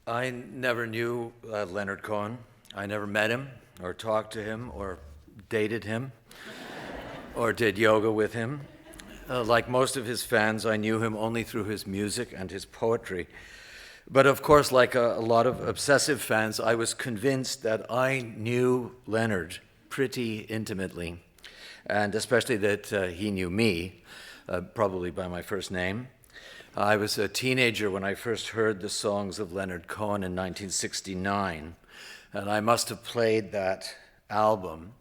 I never knew Leonard Cohen. I never met him or talked to him or dated him or did yoga with him. Like most of his fans, I knew him only through his music and his poetry. But of course, like a lot of obsessive fans, I was convinced that I knew Leonard pretty intimately, and especially that he knew me, probably by my first name. I was a teenager when I first heard the songs of Leonard Cohen in 1969, and I must have played that album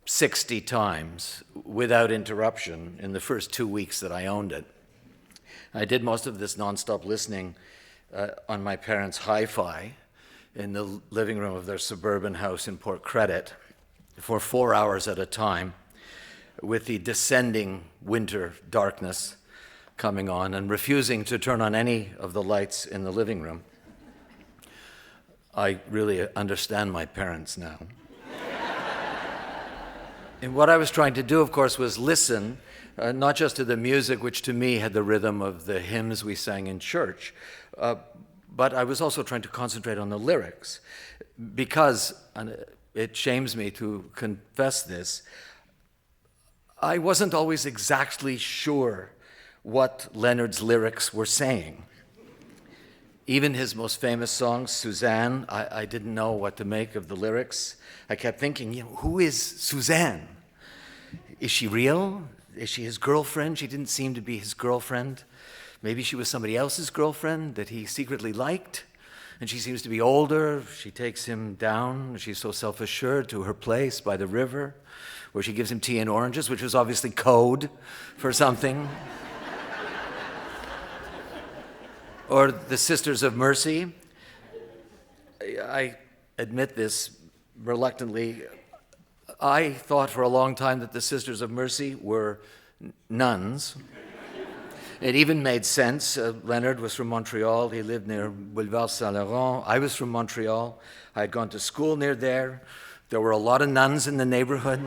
60 times without interruption in the first 2 weeks that I owned it. I did most of this nonstop listening on my parents' hi-fi in the living room of their suburban house in Port Credit for 4 hours at a time, with the descending winter darkness coming on and refusing to turn on any of the lights in the living room. I really understand my parents now. And what I was trying to do, of course, was listen, not just to the music, which to me had the rhythm of the hymns we sang in church, but I was also trying to concentrate on the lyrics, because, and it shames me to confess this, I wasn't always exactly sure what Leonard's lyrics were saying. Even his most famous song, Suzanne, I didn't know what to make of the lyrics. I kept thinking, who is Suzanne? Is she real? Is she his girlfriend? She didn't seem to be his girlfriend. Maybe she was somebody else's girlfriend that he secretly liked. And she seems to be older. She takes him down. She's so self-assured to her place by the river, where she gives him tea and oranges, which was obviously code for something. Or the Sisters of Mercy. I admit this reluctantly. I thought for a long time that the Sisters of Mercy were nuns. It even made sense. Leonard was from Montreal. He lived near Boulevard Saint-Laurent. I was from Montreal. I had gone to school near there. There were a lot of nuns in the neighborhood.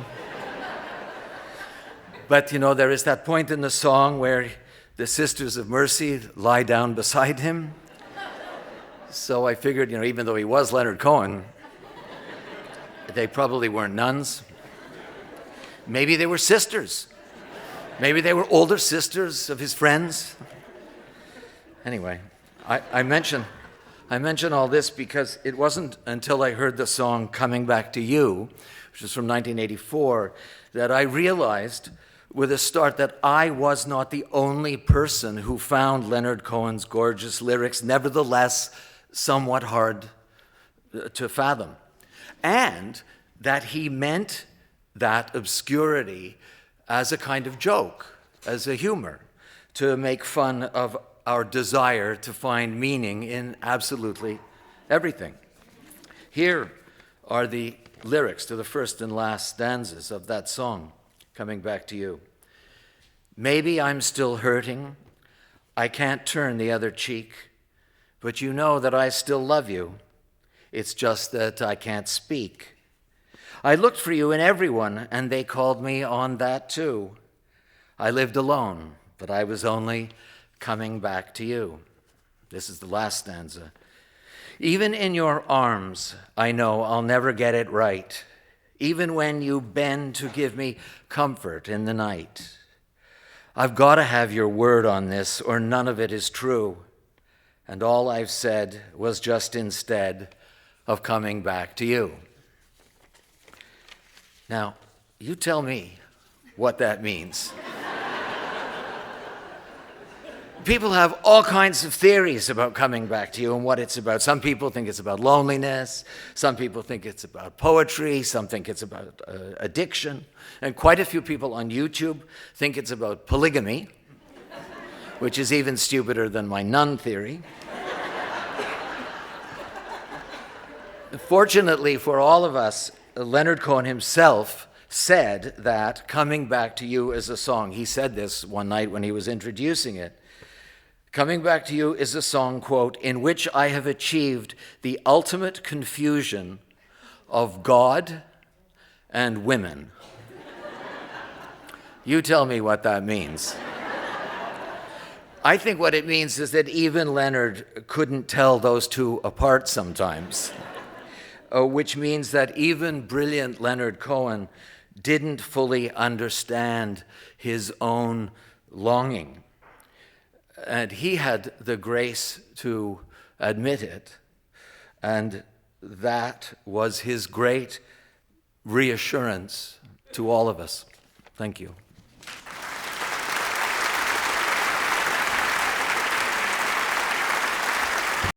But, there is that point in the song where the Sisters of Mercy lie down beside him. So I figured, even though he was Leonard Cohen, they probably weren't nuns. Maybe they were sisters. Maybe they were older sisters of his friends. Anyway, I mention all this because it wasn't until I heard the song Coming Back to You, which is from 1984, that I realized with a start that I was not the only person who found Leonard Cohen's gorgeous lyrics nevertheless somewhat hard to fathom, and that he meant that obscurity as a kind of joke, as a humor, to make fun of our desire to find meaning in absolutely everything. Here are the lyrics to the first and last stanzas of that song, Coming Back to You. Maybe I'm still hurting. I can't turn the other cheek, but you know that I still love you. It's just that I can't speak. I looked for you in everyone, and they called me on that too. I lived alone, but I was only coming back to you. This is the last stanza. Even in your arms, I know I'll never get it right, even when you bend to give me comfort in the night. I've got to have your word on this, or none of it is true. And all I've said was just instead of coming back to you. Now, you tell me what that means. People have all kinds of theories about coming back to you and what it's about. Some people think it's about loneliness. Some people think it's about poetry. Some think it's about addiction. And quite a few people on YouTube think it's about polygamy, which is even stupider than my nun theory. Fortunately for all of us, Leonard Cohen himself said that Coming Back to You is a song. He said this one night when he was introducing it. Coming Back to You is a song, quote, in which I have achieved the ultimate confusion of God and women. You tell me what that means. I think what it means is that even Leonard couldn't tell those two apart sometimes, which means that even brilliant Leonard Cohen didn't fully understand his own longing. And he had the grace to admit it, and that was his great reassurance to all of us. Thank you.